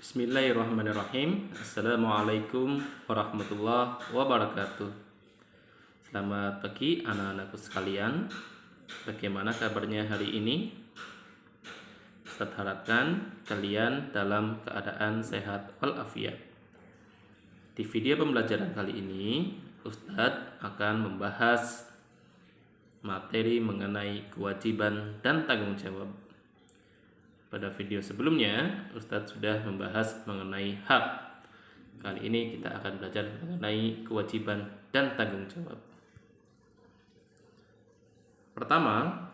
Bismillahirrahmanirrahim. Assalamualaikum warahmatullahi wabarakatuh. Selamat pagi anak-anakku sekalian. Bagaimana kabarnya hari ini? Ustadz harapkan kalian dalam keadaan sehat walafiat. Di video pembelajaran kali ini, Ustadz akan membahas materi mengenai kewajiban dan tanggung jawab. Pada video sebelumnya, Ustadz sudah membahas mengenai hak. Kali ini kita akan belajar mengenai kewajiban dan tanggung jawab. Pertama,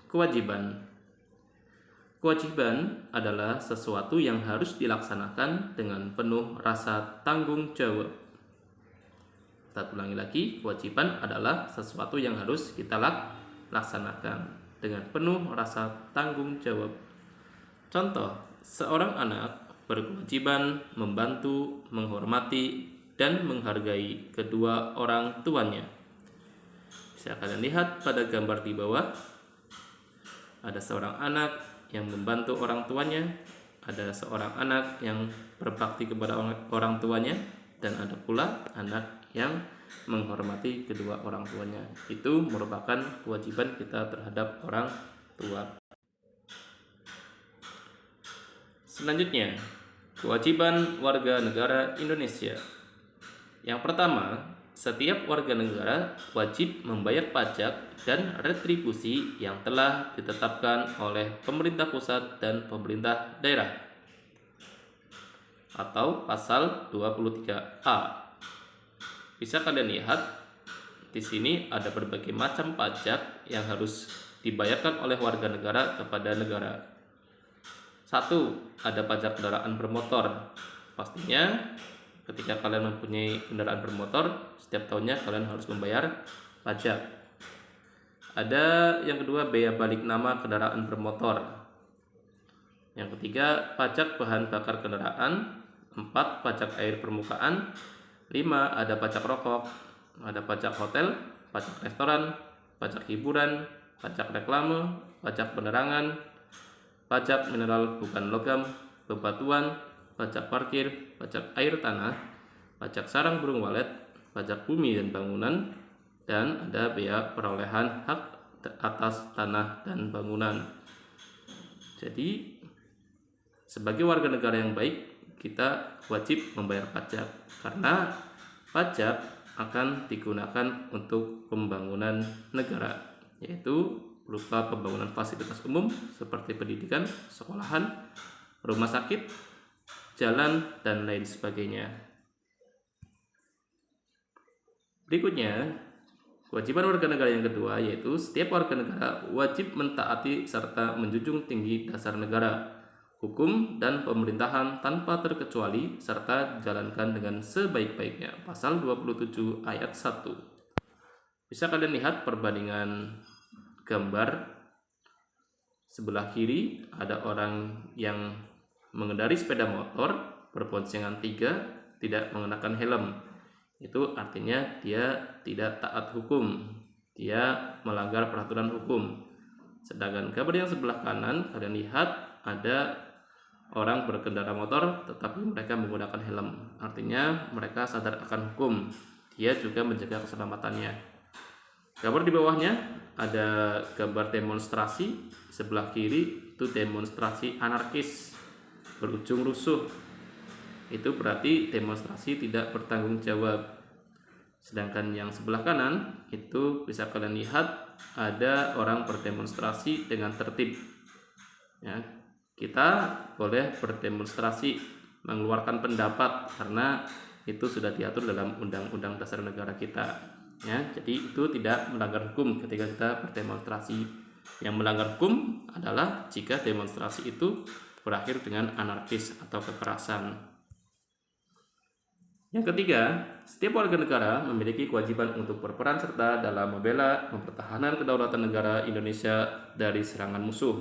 kewajiban. Kewajiban adalah sesuatu yang harus dilaksanakan dengan penuh rasa tanggung jawab. Ustadz ulangi lagi, kewajiban adalah sesuatu yang harus kita laksanakan dengan penuh rasa tanggung jawab. Contoh, seorang anak berkewajiban membantu, menghormati, dan menghargai kedua orang tuanya. Bisa kalian lihat pada gambar di bawah. Ada seorang anak yang membantu orang tuanya, ada seorang anak yang berbakti kepada orang tuanya, dan ada pula anak yang menghormati kedua orang tuanya. Itu merupakan kewajiban kita terhadap orang tua. Selanjutnya, kewajiban warga negara Indonesia. Yang pertama, setiap warga negara wajib membayar pajak dan retribusi yang telah ditetapkan oleh pemerintah pusat dan pemerintah daerah. Atau pasal 23A. Bisa kalian lihat di sini ada berbagai macam pajak yang harus dibayarkan oleh warga negara kepada negara. 1. Ada pajak kendaraan bermotor. Pastinya ketika kalian mempunyai kendaraan bermotor, setiap tahunnya kalian harus membayar pajak. Ada yang kedua, bea balik nama kendaraan bermotor. Yang ketiga, pajak bahan bakar kendaraan. 4. Pajak air permukaan. 5. Ada pajak rokok. Ada pajak hotel, pajak restoran, pajak hiburan, pajak reklame, pajak penerangan, pajak mineral bukan logam, bebatuan, pajak parkir, pajak air tanah, pajak sarang burung walet, pajak bumi dan bangunan, dan ada bea perolehan hak atas tanah dan bangunan. Jadi, sebagai warga negara yang baik, kita wajib membayar pajak karena pajak akan digunakan untuk pembangunan negara, yaitu berupa pembangunan fasilitas umum seperti pendidikan, sekolahan, rumah sakit, jalan, dan lain sebagainya. Berikutnya, kewajiban warga negara yang kedua yaitu setiap warga negara wajib mentaati serta menjunjung tinggi dasar negara, hukum, dan pemerintahan tanpa terkecuali serta jalankan dengan sebaik-baiknya. Pasal 27 ayat 1. Bisa kalian lihat perbandingan gambar. Sebelah kiri ada orang yang mengendari sepeda motor berboncengan 3, tidak mengenakan helm. Itu artinya dia tidak taat hukum, dia melanggar peraturan hukum. Sedangkan gambar yang sebelah kanan, kalian lihat ada orang berkendara motor tetapi mereka menggunakan helm. Artinya mereka sadar akan hukum, dia juga menjaga keselamatannya. Gambar di bawahnya ada gambar demonstrasi. Sebelah kiri itu demonstrasi anarkis berujung rusuh. Itu berarti demonstrasi tidak bertanggung jawab. Sedangkan yang sebelah kanan itu bisa kalian lihat ada orang berdemonstrasi dengan tertib. Ya, kita boleh berdemonstrasi, mengeluarkan pendapat karena itu sudah diatur dalam Undang-Undang Dasar Negara kita. Ya, jadi itu tidak melanggar hukum ketika kita berdemonstrasi. Yang melanggar hukum adalah jika demonstrasi itu berakhir dengan anarkis atau kekerasan. Yang ketiga, setiap warga negara memiliki kewajiban untuk berperan serta dalam membela, mempertahankan kedaulatan negara Indonesia dari serangan musuh.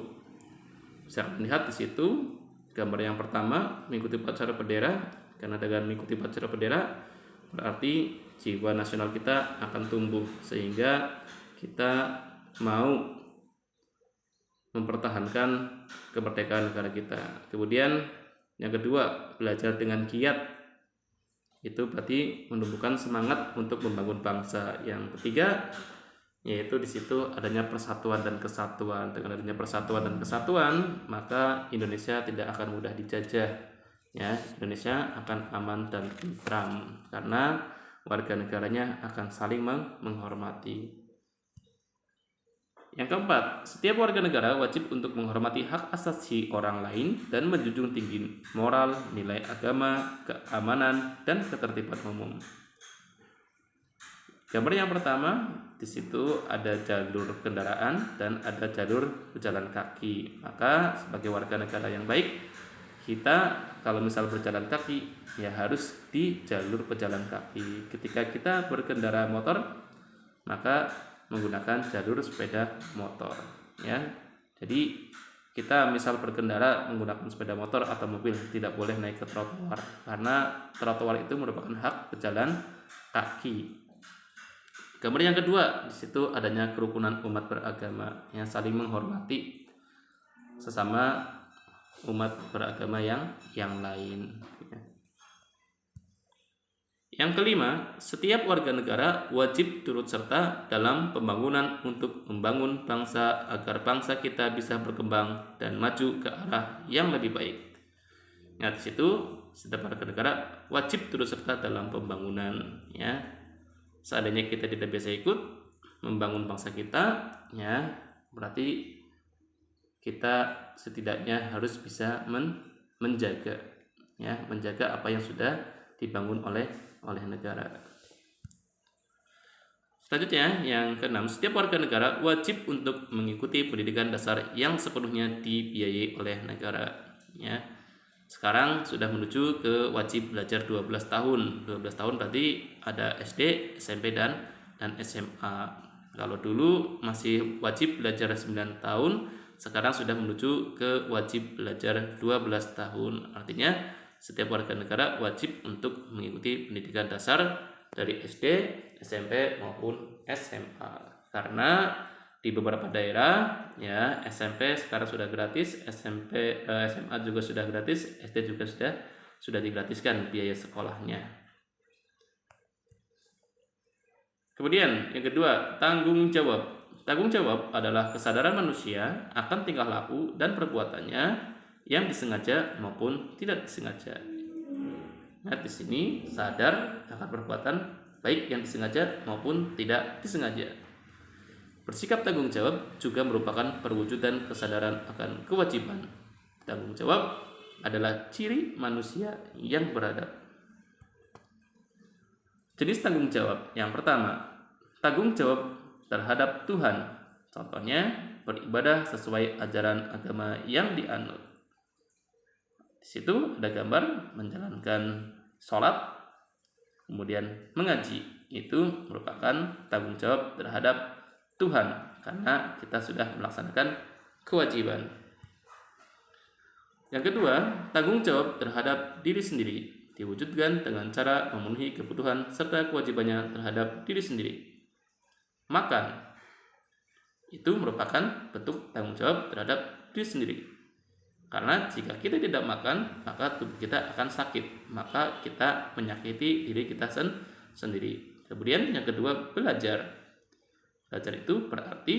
Bisa melihat di situ gambar yang pertama mengikuti upacara bendera, karena dengan mengikuti upacara bendera berarti jiwa nasional kita akan tumbuh sehingga kita mau mempertahankan kemerdekaan negara kita. Kemudian Yang kedua, belajar dengan giat. Itu berarti menumbuhkan semangat untuk membangun bangsa. Yang ketiga, yaitu di situ adanya persatuan dan kesatuan. Dengan adanya persatuan dan kesatuan, maka Indonesia tidak akan mudah dijajah. Ya, Indonesia akan aman dan tentram karena warga negaranya akan saling menghormati. Yang keempat, setiap warga negara wajib untuk menghormati hak asasi orang lain dan menjunjung tinggi moral, nilai agama, keamanan, dan ketertiban umum. Gambar yang pertama, di situ ada jalur kendaraan dan ada jalur pejalan kaki. Maka sebagai warga negara yang baik, kita kalau misal berjalan kaki ya harus di jalur pejalan kaki. Ketika kita berkendara motor, maka menggunakan jalur sepeda motor, ya. Jadi kita misal berkendara menggunakan sepeda motor atau mobil tidak boleh naik ke trotoar karena trotoar itu merupakan hak pejalan kaki. Gambar yang kedua, di situ adanya kerukunan umat beragama yang saling menghormati sesama umat beragama yang lain. Yang kelima, setiap warga negara wajib turut serta dalam pembangunan untuk membangun bangsa agar bangsa kita bisa berkembang dan maju ke arah yang lebih baik. Nah, di situ setiap warga negara wajib turut serta dalam pembangunan, ya. Seandainya kita tidak bisa ikut membangun bangsa kita, ya, berarti kita setidaknya harus bisa menjaga apa yang sudah dibangun oleh negara. Selanjutnya, yang keenam, setiap warga negara wajib untuk mengikuti pendidikan dasar yang sepenuhnya dibiayai oleh negara. Ya. Sekarang sudah menuju ke wajib belajar 12 tahun. 12 tahun berarti ada SD, SMP, dan SMA. Kalau dulu masih wajib belajar 9 tahun, sekarang sudah menuju ke wajib belajar 12 tahun. Artinya setiap warga negara wajib untuk mengikuti pendidikan dasar dari SD, SMP maupun SMA. Karena di beberapa daerah ya SMP sekarang sudah gratis, SMA juga sudah gratis, SD juga sudah digratiskan biaya sekolahnya. Kemudian yang kedua, tanggung jawab. Tanggung jawab adalah kesadaran manusia akan tingkah laku dan perbuatannya yang disengaja maupun tidak disengaja. Nah, di sini sadar akan perbuatan baik yang disengaja maupun tidak disengaja. Bersikap tanggung jawab juga merupakan perwujudan kesadaran akan kewajiban. Tanggung jawab adalah ciri manusia yang beradab. Jenis tanggung jawab yang pertama, tanggung jawab terhadap Tuhan. Contohnya, beribadah sesuai ajaran agama yang dianut. Di situ ada gambar menjalankan sholat, kemudian mengaji. Itu merupakan tanggung jawab terhadap Tuhan karena kita sudah melaksanakan kewajiban. Yang kedua, tanggung jawab terhadap diri sendiri diwujudkan dengan cara memenuhi kebutuhan serta kewajibannya terhadap diri sendiri. Makan itu merupakan bentuk tanggung jawab terhadap diri sendiri. Karena jika kita tidak makan, maka tubuh kita akan sakit, maka kita menyakiti diri kita sendiri. Kemudian yang kedua, belajar. Belajar itu berarti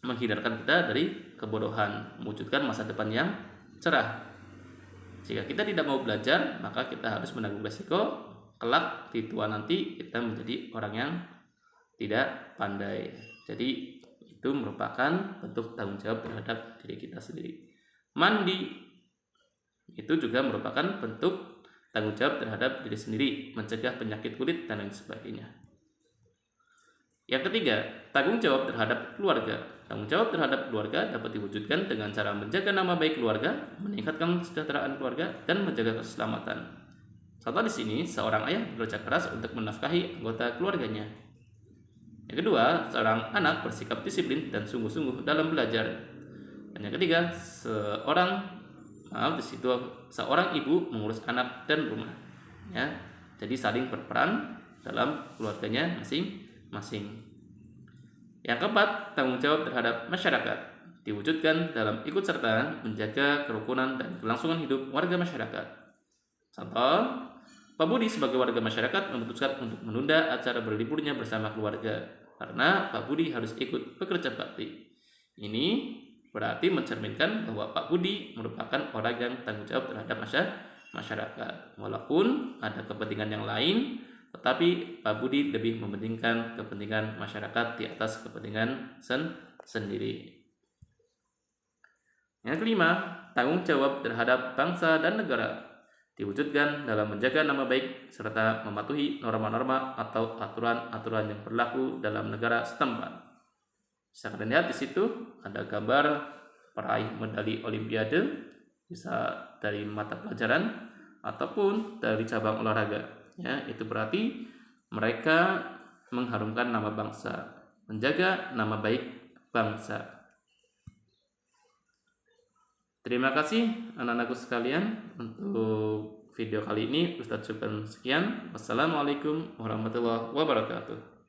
menghindarkan kita dari kebodohan, mewujudkan masa depan yang cerah. Jika kita tidak mau belajar, maka kita harus menanggung resiko kelak di tua nanti kita menjadi orang yang tidak pandai. Jadi itu merupakan bentuk tanggung jawab terhadap diri kita sendiri. Mandi itu juga merupakan bentuk tanggung jawab terhadap diri sendiri, mencegah penyakit kulit dan lain sebagainya. Yang ketiga, tanggung jawab terhadap keluarga. Tanggung jawab terhadap keluarga dapat diwujudkan dengan cara menjaga nama baik keluarga, meningkatkan kesejahteraan keluarga, dan menjaga keselamatan. Contoh di sini, seorang ayah bekerja keras untuk menafkahi anggota keluarganya. Yang kedua, seorang anak bersikap disiplin dan sungguh-sungguh dalam belajar. Dan yang ketiga, seorang ibu mengurus anak dan rumah. Ya, jadi saling berperan dalam keluarganya masing-masing. Yang keempat, tanggung jawab terhadap masyarakat. diwujudkan dalam ikut serta menjaga kerukunan dan kelangsungan hidup warga masyarakat. Contoh, Pak Budi sebagai warga masyarakat memutuskan untuk menunda acara berliburnya bersama keluarga karena Pak Budi harus ikut bekerja bakti. Ini berarti mencerminkan bahwa Pak Budi merupakan orang yang tanggung jawab terhadap masyarakat. Walaupun ada kepentingan yang lain, tetapi Pak Budi lebih mementingkan kepentingan masyarakat di atas kepentingan sendiri. Yang kelima, tanggung jawab terhadap bangsa dan negara diwujudkan dalam menjaga nama baik serta mematuhi norma-norma atau aturan-aturan yang berlaku dalam negara setempat. Bisa kalian lihat di situ ada gambar peraih medali Olimpiade, bisa dari mata pelajaran ataupun dari cabang olahraga. Ya, itu berarti mereka mengharumkan nama bangsa, menjaga nama baik bangsa. Terima kasih anak-anakku sekalian untuk video kali ini. Ustadz cukupkan sekian. Wassalamualaikum warahmatullahi wabarakatuh.